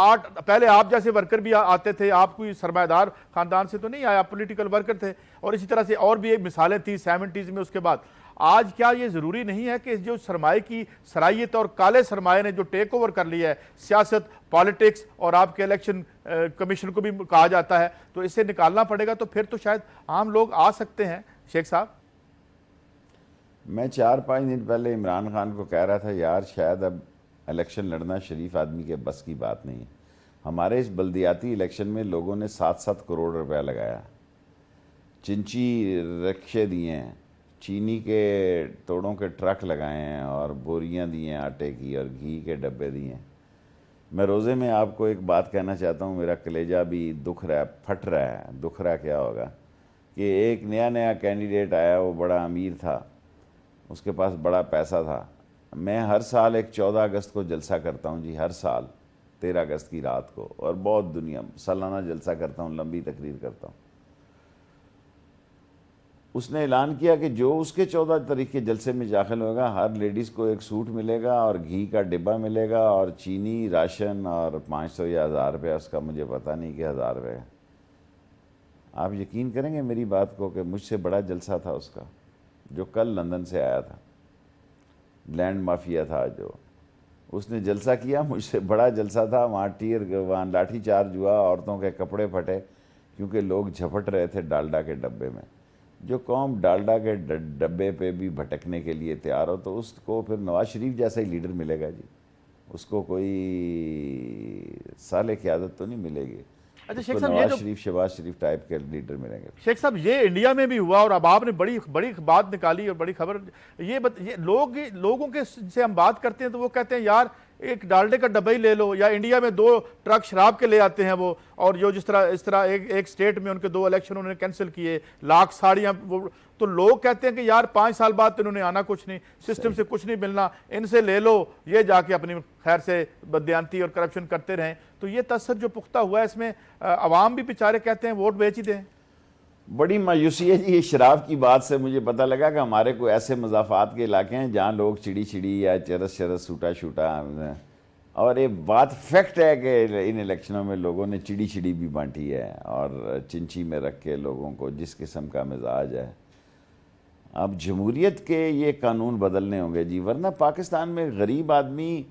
پہلے آپ جیسے ورکر بھی آتے تھے، آپ کوئی سرمایہ دار خاندان سے تو نہیں آیا، آپ پولیٹیکل ورکر تھے، اور اسی طرح سے اور بھی ایک مثالیں تھیں 70s میں۔ اس کے بعد آج کیا یہ ضروری نہیں ہے کہ جو سرمایہ کی صلاحیت اور کالے سرمایہ نے جو ٹیک اوور کر لیا ہے سیاست، پالیٹکس اور آپ کے الیکشن کمیشن کو بھی کہا جاتا ہے، تو اسے نکالنا پڑے گا، تو پھر تو شاید عام لوگ آ سکتے ہیں۔ شیخ صاحب
میں 4-5 دن پہلے عمران خان کو کہہ رہا تھا یار شاید اب الیکشن لڑنا شریف آدمی کے بس کی بات نہیں ہے۔ ہمارے اس بلدیاتی الیکشن میں لوگوں نے 7-7 کروڑ روپے لگایا، چنچی رکشے دیے ہیں، چینی کے توڑوں کے ٹرک لگائے ہیں اور بوریاں دی ہیں آٹے کی اور گھی کے ڈبے دیے ہیں۔ میں روزے میں آپ کو ایک بات کہنا چاہتا ہوں، میرا کلیجہ بھی دکھ رہا ہے، پھٹ رہا ہے۔ دکھ رہا کیا ہوگا کہ ایک نیا کینڈیڈیٹ آیا، وہ بڑا امیر تھا، اس کے پاس بڑا پیسہ تھا۔ میں ہر سال ایک 14 اگست کو جلسہ کرتا ہوں جی، ہر سال 13 اگست کی رات کو، اور بہت دنیا سالانہ جلسہ کرتا ہوں، لمبی تقریر کرتا ہوں۔ اس نے اعلان کیا کہ جو اس کے 14 تاریخ کے جلسے میں داخل ہوگا ہر لیڈیز کو ایک سوٹ ملے گا اور گھی کا ڈبہ ملے گا اور چینی راشن، اور 500 یا 1000 روپے اس کا مجھے پتہ نہیں کہ 1000 روپے۔ آپ یقین کریں گے میری بات کو کہ مجھ سے بڑا جلسہ تھا اس کا، جو کل لندن سے آیا تھا، لینڈ مافیا تھا جو، اس نے جلسہ کیا، مجھ سے بڑا جلسہ تھا۔ وہاں لاٹھی چارج ہوا، عورتوں کے کپڑے پھٹے کیونکہ لوگ جھپٹ رہے تھے ڈالڈا کے ڈبے میں۔ جو قوم ڈالڈا کے ڈبے پہ بھی بھٹکنے کے لیے تیار ہو تو اس کو پھر نواز شریف جیسا ہی لیڈر ملے گا جی، اس کو کوئی صالح قیادت تو نہیں ملے گی،
اچھا
اس
شیخ
کو
صاحب
نواز شریف شہباز شریف ٹائپ کے لیڈر ملیں گے۔
شیخ صاحب یہ انڈیا میں بھی ہوا، اور اب آپ نے بڑی بات نکالی اور بڑی خبر، یہ لوگوں کے سے ہم بات کرتے ہیں تو وہ کہتے ہیں یار ایک ڈالڈے کا ڈبہ ہی لے لو، یا انڈیا میں 2 ٹرک شراب کے لے آتے ہیں وہ، اور جو اس طرح ایک سٹیٹ میں ان کے 2 الیکشن انہوں نے کینسل کیے، لاکھ ساڑیاں، تو لوگ کہتے ہیں کہ یار 5 سال بعد تو انہوں نے آنا کچھ نہیں، سسٹم سے کچھ نہیں ملنا، ان سے لے لو، یہ جا کے اپنی خیر سے بددیانتی اور کرپشن کرتے رہیں۔ تو یہ تاثر جو پختہ ہوا ہے اس میں عوام بھی بیچارے کہتے ہیں ووٹ بیچ ہی دیں۔
بڑی مایوسی ہے جی، یہ شراب کی بات سے مجھے پتہ لگا کہ ہمارے کوئی ایسے مضافات کے علاقے ہیں جہاں لوگ چڑی یا چرس سوٹا شوٹا، اور یہ بات فیکٹ ہے کہ ان الیکشنوں میں لوگوں نے چڑی بھی بانٹی ہے اور چنچی میں رکھ کے لوگوں کو جس قسم کا مزاج ہے۔ اب جمہوریت کے یہ قانون بدلنے ہوں گے جی، ورنہ پاکستان میں غریب آدمی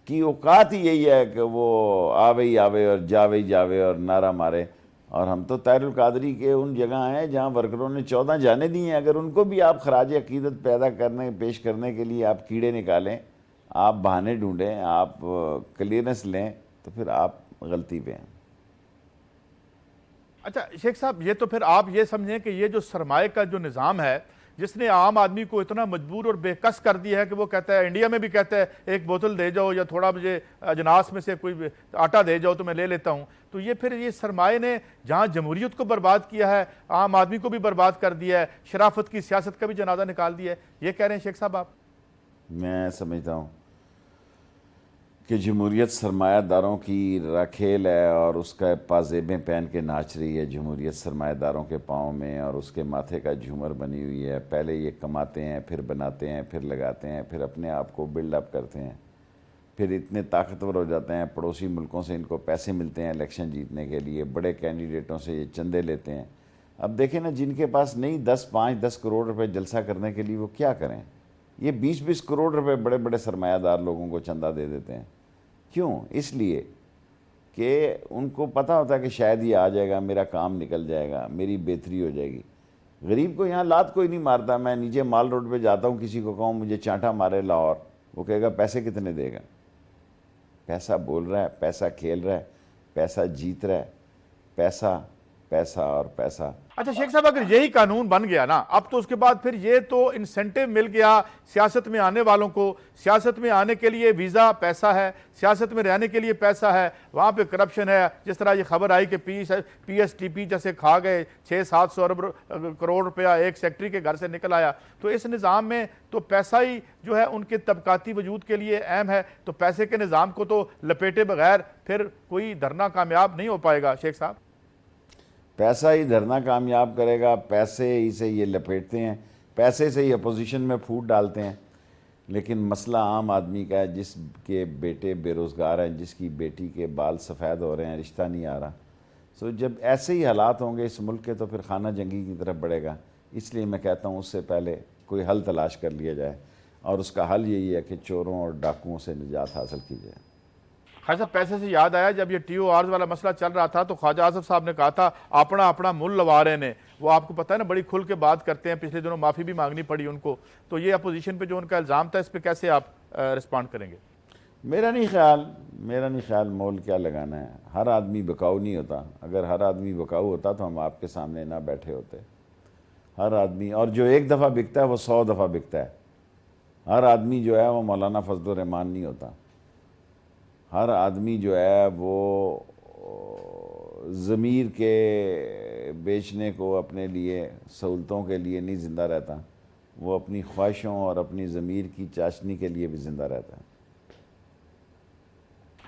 کی اوقات ہی یہی ہے کہ وہ آوے ہی آوے اور جاوے اور نعرہ مارے۔ اور ہم تو طاہر القادری کے ان جگہ ہیں جہاں ورکروں نے 14 جانے دی ہیں، اگر ان کو بھی آپ خراج عقیدت پیش کرنے کے لیے آپ کیڑے نکالیں، آپ بہانے ڈھونڈیں، آپ کلیئرنس لیں، تو پھر آپ غلطی پہ ہیں۔
اچھا شیخ صاحب یہ تو پھر آپ یہ سمجھیں کہ یہ جو سرمایہ کا جو نظام ہے جس نے عام آدمی کو اتنا مجبور اور بے کس کر دیا ہے کہ وہ کہتا ہے، انڈیا میں بھی کہتا ہے ایک بوتل دے جاؤ یا تھوڑا مجھے اجناس میں سے کوئی آٹا دے جاؤ تو میں لے لیتا ہوں، تو یہ پھر یہ سرمایہ نے جہاں جمہوریت کو برباد کیا ہے، عام آدمی کو بھی برباد کر دیا ہے، شرافت کی سیاست کا بھی جنازہ نکال دیا ہے، یہ کہہ رہے ہیں شیخ صاحب آپ؟
میں سمجھتا ہوں کہ جمہوریت سرمایہ داروں کی راکھیل ہے اور اس کا پازیبیں پہن کے ناچ رہی ہے۔ جمہوریت سرمایہ داروں کے پاؤں میں اور اس کے ماتھے کا جھومر بنی ہوئی ہے۔ پہلے یہ کماتے ہیں، پھر بناتے ہیں، پھر لگاتے ہیں، پھر اپنے آپ کو بلڈ اپ کرتے ہیں، پھر اتنے طاقتور ہو جاتے ہیں، پڑوسی ملکوں سے ان کو پیسے ملتے ہیں الیکشن جیتنے کے لیے، بڑے کینڈیڈیٹوں سے یہ چندے لیتے ہیں۔ اب دیکھیں نا، جن کے پاس نہیں 10 کروڑ روپے جلسہ کرنے کے لیے، وہ کیا کریں؟ یہ 20 کروڑ روپے بڑے بڑے سرمایہ دار لوگوں کو چندہ دے دیتے ہیں۔ کیوں؟ اس لیے کہ ان کو پتہ ہوتا ہے کہ شاید یہ آ جائے گا، میرا کام نکل جائے گا، میری بہتری ہو جائے گی۔ غریب کو یہاں لات کوئی نہیں مارتا۔ میں نیچے مال روڈ پہ جاتا ہوں، کسی کو کہوں مجھے چانٹا مارے لاہور، وہ کہے گا پیسے کتنے دے گا؟ پیسہ بول رہا ہے، پیسہ کھیل رہا ہے، پیسہ جیت رہا ہے، پیسہ پیسہ اور پیسہ۔
اچھا شیخ صاحب، اگر یہی قانون بن گیا نا اب تو اس کے بعد پھر یہ تو انسینٹیو مل گیا سیاست میں آنے والوں کو، سیاست میں آنے کے لیے ویزا پیسہ ہے، سیاست میں رہنے کے لیے پیسہ ہے، وہاں پہ کرپشن ہے۔ جس طرح یہ خبر آئی کہ پی ایس ٹی پی جیسے کھا گئے 600-700 ارب کروڑ روپیہ ایک سیکٹری کے گھر سے نکل آیا، تو اس نظام میں تو پیسہ ہی جو ہے ان کے طبقاتی وجود کے لیے اہم ہے، تو پیسے کے نظام کو تو لپیٹے بغیر پھر کوئی دھرنا کامیاب نہیں ہو پائے گا شیخ صاحب۔
پیسہ ہی دھرنا کامیاب کرے گا، پیسے ہی سے یہ لپیٹتے ہیں، پیسے سے ہی اپوزیشن میں پھوٹ ڈالتے ہیں۔ لیکن مسئلہ عام آدمی کا ہے، جس کے بیٹے بے روزگار ہیں، جس کی بیٹی کے بال سفید ہو رہے ہیں، رشتہ نہیں آ رہا۔ سو جب ایسے ہی حالات ہوں گے اس ملک کے، تو پھر خانہ جنگی کی طرف بڑھے گا۔ اس لیے میں کہتا ہوں اس سے پہلے کوئی حل تلاش کر لیا جائے، اور اس کا حل یہی ہے کہ چوروں اور ڈاکوؤں سے نجات حاصل کی جائے۔
خیر صاحب، پیسے سے یاد آیا، جب یہ ٹی او آرز والا مسئلہ چل رہا تھا تو خواجہ آصف صاحب نے کہا تھا اپنا اپنا مل لوا رہے نے، وہ آپ کو پتہ ہے نا بڑی کھل کے بات کرتے ہیں، پچھلے دنوں معافی بھی مانگنی پڑی ان کو، تو یہ اپوزیشن پہ جو ان کا الزام تھا اس پہ کیسے آپ رسپانڈ کریں گے؟
میرا نہیں خیال مول کیا لگانا ہے۔ ہر آدمی بکاؤ نہیں ہوتا۔ اگر ہر آدمی بکاؤ ہوتا تو ہم آپ کے سامنے نہ بیٹھے ہوتے۔ ہر آدمی، اور جو ایک دفعہ بکتا ہے وہ 100 دفعہ بکتا ہے۔ ہر آدمی جو ہے وہ مولانا فضل الرحمان نہیں ہوتا۔ ہر آدمی جو ہے وہ ضمیر کے بیچنے کو اپنے لیے، سہولتوں کے لیے نہیں زندہ رہتا، وہ اپنی خواہشوں اور اپنی ضمیر کی چاشنی کے لیے بھی زندہ رہتا ہے۔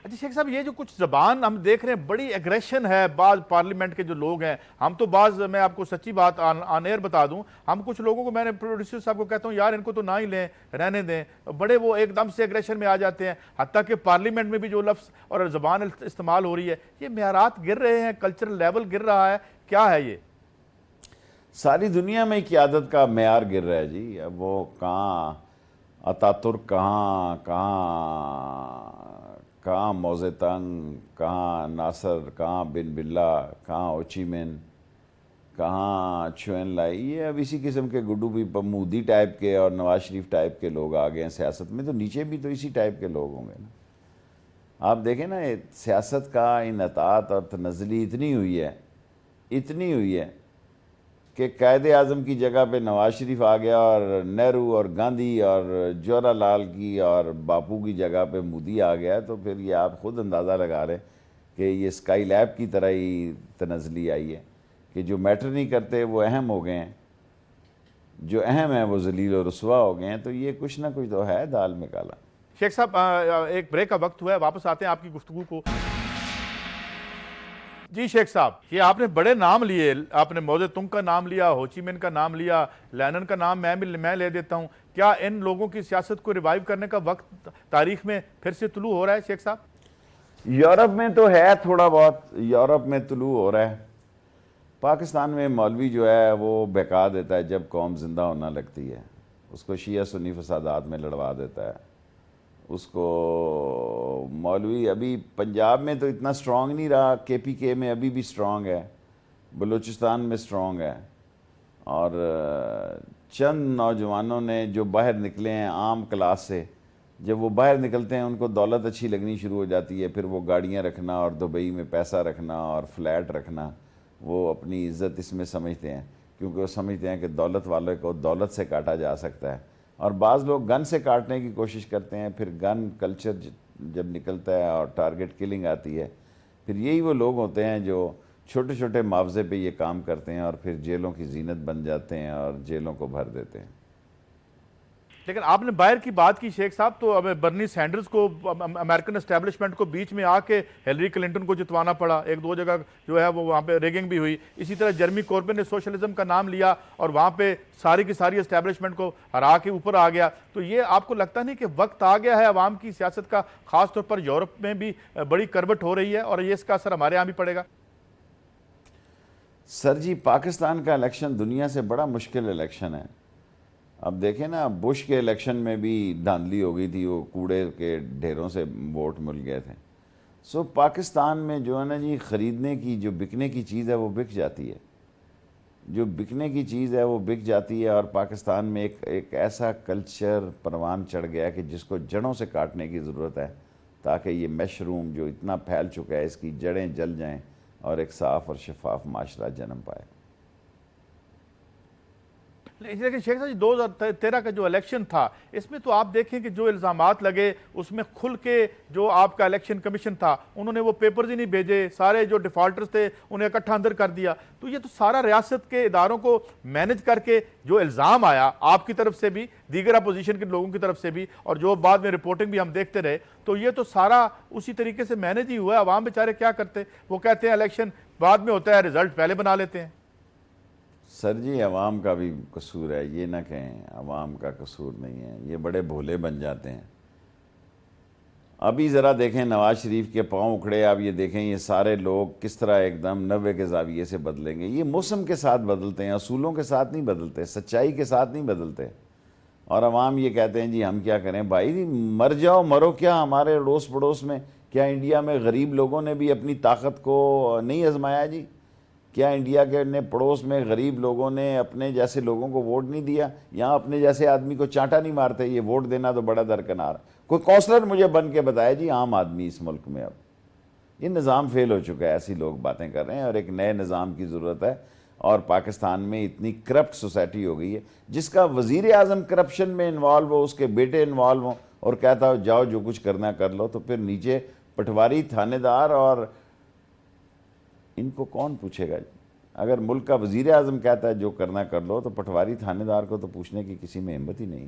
اچھا شیخ صاحب، یہ جو کچھ زبان ہم دیکھ رہے ہیں، بڑی ایگریشن ہے بعض پارلیمنٹ کے جو لوگ ہیں، ہم تو بعض، میں آپ کو سچی بات آن ایئر بتا دوں، ہم کچھ لوگوں کو، میں نے پروڈیوسر صاحب کو کہتا ہوں یار ان کو تو نہ ہی لیں، رہنے دیں، بڑے وہ ایک دم سے ایگریشن میں آ جاتے ہیں، حتیٰ کہ پارلیمنٹ میں بھی جو لفظ اور زبان استعمال ہو رہی ہے، یہ معیارات گر رہے ہیں، کلچرل لیول گر رہا ہے، کیا ہے یہ؟
ساری دنیا میں قیادت کا معیار گر رہا ہے جی۔ اب وہ کہاں اتاترک، کہاں موزے تنگ، کہاں ناصر، کہاں بن بلہ، کہاں اوچی من، کہاں چوین لائی، یہ اب اسی قسم کے گڈو بھی مودی ٹائپ کے اور نواز شریف ٹائپ کے لوگ آ گئے ہیں سیاست میں، تو نیچے بھی تو اسی ٹائپ کے لوگ ہوں گے نا۔ آپ دیکھیں نا، سیاست کا انحطاط اور تنزلی اتنی ہوئی ہے کہ قائد اعظم کی جگہ پہ نواز شریف آ گیا، اور نہرو اور گاندھی اور جواہر لال کی اور باپو کی جگہ پہ مودی آ گیا، تو پھر یہ آپ خود اندازہ لگا رہے کہ یہ اسکائی لیب کی طرح ہی تنزلی آئی ہے، کہ جو میٹر نہیں کرتے وہ اہم ہو گئے ہیں، جو اہم ہیں وہ ذلیل و رسوا ہو گئے ہیں۔ تو یہ کچھ نہ کچھ تو ہے دال میں کالا۔
شیخ صاحب، ایک بریک کا وقت ہوا ہے، واپس آتے ہیں آپ کی گفتگو کو۔ جی شیخ صاحب، یہ آپ نے بڑے نام لیے، آپ نے موزے تنگ کا نام لیا، ہوچی من کا نام لیا، لینن کا نام میں لے دیتا ہوں، کیا ان لوگوں کی سیاست کو ریوائیو کرنے کا وقت تاریخ میں پھر سے طلوع ہو رہا ہے شیخ صاحب؟
یورپ میں تو ہے تھوڑا بہت، یورپ میں طلوع ہو رہا ہے۔ پاکستان میں مولوی جو ہے وہ بہکا دیتا ہے جب قوم زندہ ہونا لگتی ہے، اس کو شیعہ سنی فسادات میں لڑوا دیتا ہے۔ اس کو مولوی ابھی پنجاب میں تو اتنا سٹرونگ نہیں رہا، کے پی کے میں ابھی بھی سٹرونگ ہے، بلوچستان میں سٹرونگ ہے، اور چند نوجوانوں نے جو باہر نکلے ہیں عام کلاس سے، جب وہ باہر نکلتے ہیں ان کو دولت اچھی لگنی شروع ہو جاتی ہے، پھر وہ گاڑیاں رکھنا اور دبئی میں پیسہ رکھنا اور فلیٹ رکھنا، وہ اپنی عزت اس میں سمجھتے ہیں، کیونکہ وہ سمجھتے ہیں کہ دولت والے کو دولت سے کاٹا جا سکتا ہے، اور بعض لوگ گن سے کاٹنے کی کوشش کرتے ہیں۔ پھر گن کلچر جب نکلتا ہے اور ٹارگٹ کلنگ آتی ہے، پھر یہی وہ لوگ ہوتے ہیں جو چھوٹے چھوٹے معاوضے پہ یہ کام کرتے ہیں، اور پھر جیلوں کی زینت بن جاتے ہیں اور جیلوں کو بھر دیتے ہیں۔
لیکن آپ نے باہر کی بات کی شیخ صاحب، تو اب برنی سینڈرز کو امریکن اسٹیبلشمنٹ کو بیچ میں آ کے ہیلری کلنٹن کو جتوانا پڑا، ایک دو جگہ جو ہے وہ وہاں پہ ریگنگ بھی ہوئی. اسی طرح جرمی کوربن نے سوشلزم کا نام لیا اور وہاں پہ ساری کی ساری اسٹیبلشمنٹ کو ہرا کے اوپر آ گیا. تو یہ آپ کو لگتا نہیں کہ وقت آ گیا ہے عوام کی سیاست کا، خاص طور پر یورپ میں بھی بڑی کروٹ ہو رہی ہے اور یہ اس کا اثر ہمارے یہاں بھی پڑے گا؟
سر جی، پاکستان کا الیکشن دنیا سے بڑا مشکل الیکشن ہے. اب دیکھیں نا، بش کے الیکشن میں بھی دھاندلی ہو گئی تھی، وہ کوڑے کے ڈھیروں سے ووٹ مل گئے تھے. سو پاکستان میں جو ہے نا جی، خریدنے کی جو بکنے کی چیز ہے وہ بک جاتی ہے، جو بکنے کی چیز ہے وہ بک جاتی ہے. اور پاکستان میں ایک ایسا کلچر پروان چڑھ گیا کہ جس کو جڑوں سے کاٹنے کی ضرورت ہے، تاکہ یہ مشروم جو اتنا پھیل چکا ہے اس کی جڑیں جل جائیں اور ایک صاف اور شفاف معاشرہ جنم پائے.
لیکن شیخ صاحب، 2013 کا جو الیکشن تھا، اس میں تو آپ دیکھیں کہ جو الزامات لگے اس میں کھل کے جو آپ کا الیکشن کمیشن تھا انہوں نے وہ پیپرز ہی نہیں بھیجے، سارے جو ڈیفالٹرز تھے انہیں اکٹھا اندر کر دیا. تو یہ تو سارا ریاست کے اداروں کو مینج کر کے جو الزام آیا آپ کی طرف سے بھی، دیگر اپوزیشن کے لوگوں کی طرف سے بھی، اور جو بعد میں رپورٹنگ بھی ہم دیکھتے رہے، تو یہ تو سارا اسی طریقے سے مینج ہی ہوا ہے. عوام بیچارے کیا کرتے؟ وہ کہتے ہیں الیکشن بعد میں ہوتا ہے، رزلٹ پہلے بنا لیتے ہیں.
سر جی، عوام کا بھی قصور ہے، یہ نہ کہیں عوام کا قصور نہیں ہے، یہ بڑے بھولے بن جاتے ہیں. ابھی ذرا دیکھیں نواز شریف کے پاؤں اکھڑے، آپ یہ دیکھیں یہ سارے لوگ کس طرح ایک دم 90 کے زاویے سے بدلیں گے. یہ موسم کے ساتھ بدلتے ہیں، اصولوں کے ساتھ نہیں بدلتے، سچائی کے ساتھ نہیں بدلتے. اور عوام یہ کہتے ہیں جی ہم کیا کریں. بھائی مر جاؤ، مرو کیا ہمارے اڑوس پڑوس میں؟ کیا انڈیا میں غریب لوگوں نے بھی اپنی طاقت کو نہیں آزمایا جی؟ کیا انڈیا کے پڑوس میں غریب لوگوں نے اپنے جیسے لوگوں کو ووٹ نہیں دیا؟ یہاں اپنے جیسے آدمی کو چانٹا نہیں مارتے؟ یہ ووٹ دینا تو بڑا درکنار. کوئی کونسلر مجھے بن کے بتایا جی عام آدمی اس ملک میں. اب یہ نظام فیل ہو چکا ہے، ایسی لوگ باتیں کر رہے ہیں، اور ایک نئے نظام کی ضرورت ہے. اور پاکستان میں اتنی کرپٹ سوسائٹی ہو گئی ہے، جس کا وزیر اعظم کرپشن میں انوالو ہو، اس کے بیٹے انوالو ہوں، اور کہتا ہو جاؤ جو کچھ کرنا کر لو، تو پھر نیچے پٹواری تھانے دار اور ان کو کون پوچھے گا؟ اگر ملک کا وزیر اعظم کہتا ہے جو کرنا کر لو، تو پٹواری تھانے دار کو تو پوچھنے کی کسی میں ہمت ہی نہیں.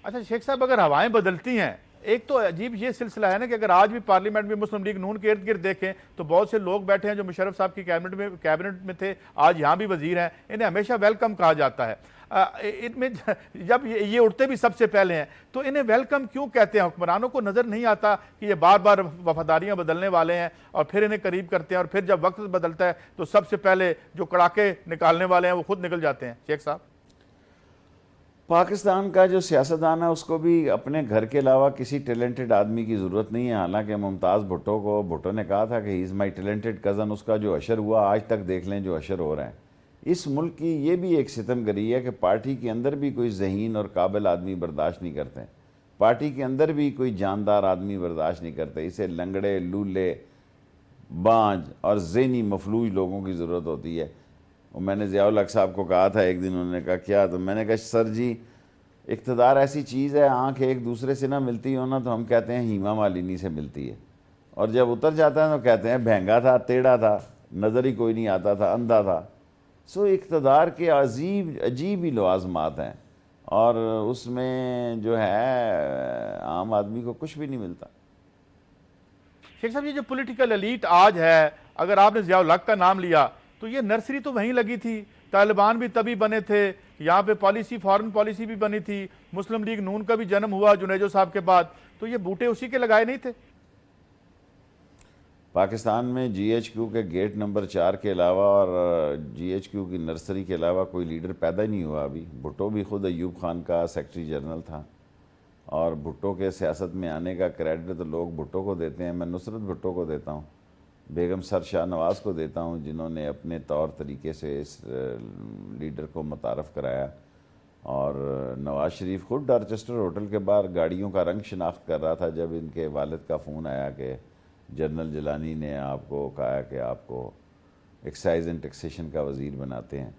اچھا شیخ صاحب، اگر ہوائیں بدلتی ہیں، ایک تو عجیب یہ سلسلہ ہے نا کہ اگر آج بھی پارلیمنٹ میں مسلم لیگ نون کے ارد گرد دیکھیں تو بہت سے لوگ بیٹھے ہیں جو مشرف صاحب کی کیبنٹ میں تھے، آج یہاں بھی وزیر ہیں، انہیں ہمیشہ ویلکم کہا جاتا ہے. ان میں جب یہ اٹھتے بھی سب سے پہلے ہیں تو انہیں ویلکم کیوں کہتے ہیں؟ حکمرانوں کو نظر نہیں آتا کہ یہ بار بار وفاداریاں بدلنے والے ہیں اور پھر انہیں قریب کرتے ہیں، اور پھر جب وقت بدلتا ہے تو سب سے پہلے جو کڑاکے نکالنے والے ہیں وہ خود نکل جاتے ہیں؟ شیخ صاحب،
پاکستان کا جو سیاستدان ہے اس کو بھی اپنے گھر کے علاوہ کسی ٹیلنٹڈ آدمی کی ضرورت نہیں ہے. حالانکہ ممتاز بھٹو نے کہا تھا کہ ہی از مائی ٹیلنٹڈ کزن. اس کا جو اشر ہوا آج تک دیکھ لیں جو اشر ہو رہے ہیں. اس ملک کی یہ بھی ایک ستم گری ہے کہ پارٹی کے اندر بھی کوئی ذہین اور قابل آدمی برداشت نہیں کرتے، پارٹی کے اندر بھی کوئی جاندار آدمی برداشت نہیں کرتے. اسے لنگڑے، لولے، بانج اور ذہنی مفلوج لوگوں کی ضرورت ہوتی ہے. اور میں نے ضیاء الحق صاحب کو کہا تھا ایک دن، انہوں نے کہا کیا؟ تو میں نے کہا سر جی اقتدار ایسی چیز ہے، آنکھ ایک دوسرے سے نہ ملتی ہو نا تو ہم کہتے ہیں ہیما مالینی سے ملتی ہے، اور جب اتر جاتا ہے تو کہتے ہیں بھینگا تھا، ٹیڑھا تھا، نظر ہی کوئی نہیں آتا تھا، اندھا تھا. سو اقتدار کے عجیب ہی لوازمات ہیں، اور اس میں جو ہے عام آدمی کو کچھ بھی نہیں ملتا.
شیخ صاحب، یہ جو پولیٹیکل ایلیٹ آج ہے، اگر آپ نے ضیاء الحق کا نام لیا تو یہ نرسری تو وہیں لگی تھی، طالبان بھی تبھی بنے تھے، یہاں پہ پالیسی، فارن پالیسی بھی بنی تھی، مسلم لیگ نون کا بھی جنم ہوا جنیجو صاحب کے بعد، تو یہ بوٹے اسی کے لگائے نہیں تھے؟
پاکستان میں جی ایچ کیو کے گیٹ نمبر 4 کے علاوہ اور جی ایچ کیو کی نرسری کے علاوہ کوئی لیڈر پیدا ہی نہیں ہوا ابھی. بھٹو بھی خود ایوب خان کا سیکرٹری جنرل تھا، اور بھٹو کے سیاست میں آنے کا کریڈٹ تو لوگ بھٹو کو دیتے ہیں. میں نصرت بھٹو کو دیتا ہوں، بیگم سر شاہ نواز کو دیتا ہوں، جنہوں نے اپنے طور طریقے سے اس لیڈر کو متعارف کرایا. اور نواز شریف خود ڈارچسٹر ہوٹل کے باہر گاڑیوں کا رنگ شناخت کر رہا تھا جب ان کے والد کا فون آیا کہ جنرل جیلانی نے آپ کو کہا کہ آپ کو ایکسائز اینڈ ٹیکسیشن کا وزیر بناتے ہیں.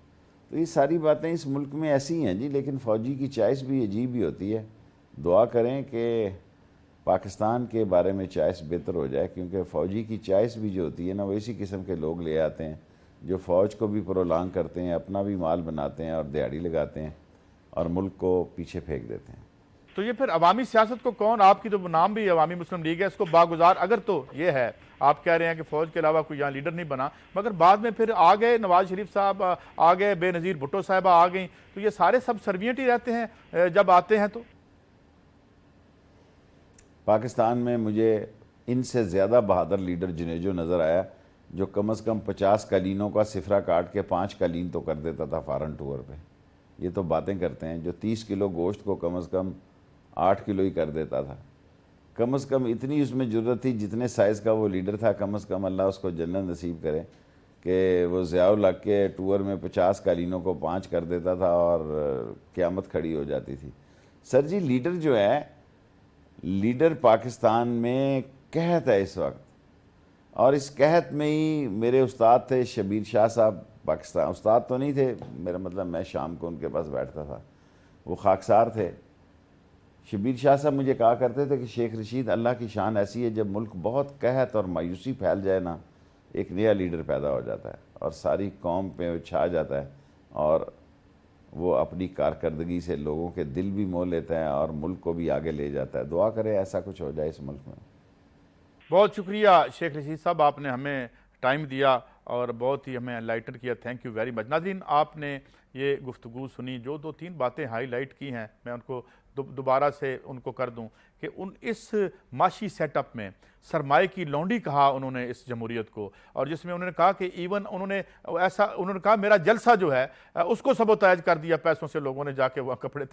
تو یہ ساری باتیں اس ملک میں ایسی ہیں جی. لیکن فوجی کی چوائس بھی عجیب ہی ہوتی ہے. دعا کریں کہ پاکستان کے بارے میں چوائس بہتر ہو جائے، کیونکہ فوجی کی چوائس بھی جو ہوتی ہے نا وہ اسی قسم کے لوگ لے آتے ہیں جو فوج کو بھی پرولانگ کرتے ہیں، اپنا بھی مال بناتے ہیں اور دیہڑی لگاتے ہیں. اور ملک کو پیچھے پھینک دیتے ہیں۔
تو یہ پھر عوامی سیاست کو کون، آپ کی تو نام بھی عوامی مسلم لیگ ہے، اس کو باگزار اگر تو یہ ہے، آپ کہہ رہے ہیں کہ فوج کے علاوہ کوئی یہاں لیڈر نہیں بنا، مگر بعد میں پھر آ گئے نواز شریف صاحب، آ گئے بے نظیر بھٹو صاحبہ آ گئیں، تو یہ سارے سب سروینٹ ہی رہتے ہیں جب آتے ہیں تو؟
پاکستان میں مجھے ان سے زیادہ بہادر لیڈر جنیجو نظر آیا، جو کم از کم 50 قالینوں کا صفرہ کاٹ کے 5 قالین تو کر دیتا تھا فارن ٹور پہ۔ یہ تو باتیں کرتے ہیں، جو 30 کلو گوشت کو کم از کم 8 کلو ہی کر دیتا تھا۔ کم از کم اتنی اس میں جرت تھی، جتنے سائز کا وہ لیڈر تھا، کم از کم اللہ اس کو جنت نصیب کرے کہ وہ ضیاء الحق کے ٹور میں 50 قالینوں کو 5 کر دیتا تھا اور قیامت کھڑی ہو جاتی تھی۔ سر جی لیڈر جو ہے، لیڈر پاکستان میں قحط ہے اس وقت، اور اس قحط میں ہی میرے استاد تھے شبیر شاہ صاحب، پاکستان استاد تو نہیں تھے، میرا مطلب میں شام کو ان کے پاس بیٹھتا تھا، وہ خاکسار تھے۔ شبیر شاہ صاحب مجھے کہا کرتے تھے کہ شیخ رشید، اللہ کی شان ایسی ہے، جب ملک بہت قحط اور مایوسی پھیل جائے نا، ایک نیا لیڈر پیدا ہو جاتا ہے اور ساری قوم پہ چھا جاتا ہے، اور وہ اپنی کارکردگی سے لوگوں کے دل بھی موہ لیتا ہے اور ملک کو بھی آگے لے جاتا ہے۔ دعا کرے ایسا کچھ ہو جائے اس ملک میں۔
بہت شکریہ شیخ رشید صاحب، آپ نے ہمیں ٹائم دیا اور بہت ہی ہمیں انلائٹن کیا، تھینک یو ویری مچ۔ ناظرین، آپ نے یہ گفتگو سنی، جو 2-3 باتیں ہائی لائٹ کی ہیں، میں ان کو دوبارہ سے ان کو کر دوں کہ اس معاشی سیٹ اپ میں سرمایہ کی لونڈی کہا انہوں نے اس جمہوریت کو، اور جس میں انہوں نے کہا کہ ایون انہوں نے کہا میرا جلسہ جو ہے اس کو سبوتاج کر دیا پیسوں سے، لوگوں نے جا کے وہ کپڑے